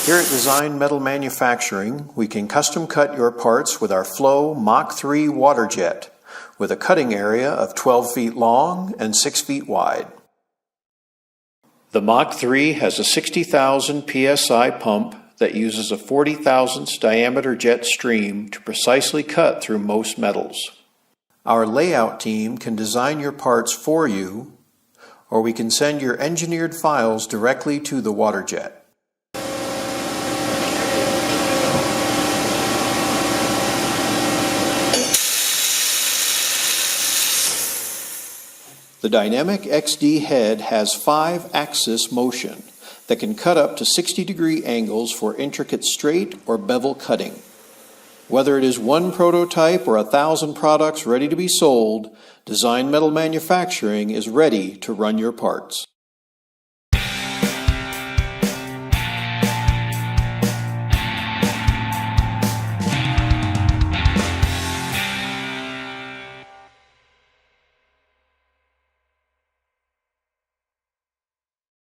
Here at Design Metal Manufacturing, we can custom cut your parts with our Flow Mach 3 Waterjet, with a cutting area of 12 feet long and 6 feet wide. The Mach 3 has a 60,000 psi pump that uses a 40 thousandths diameter jet stream to precisely cut through most metals. Our layout team can design your parts for you, or we can send your engineered files directly to the Waterjet. The Dynamic XD head has 5-axis motion that can cut up to 60-degree angles for intricate straight or bevel cutting. Whether it is one prototype or 1,000 products ready to be sold, Design Metal Manufacturing is ready to run your parts.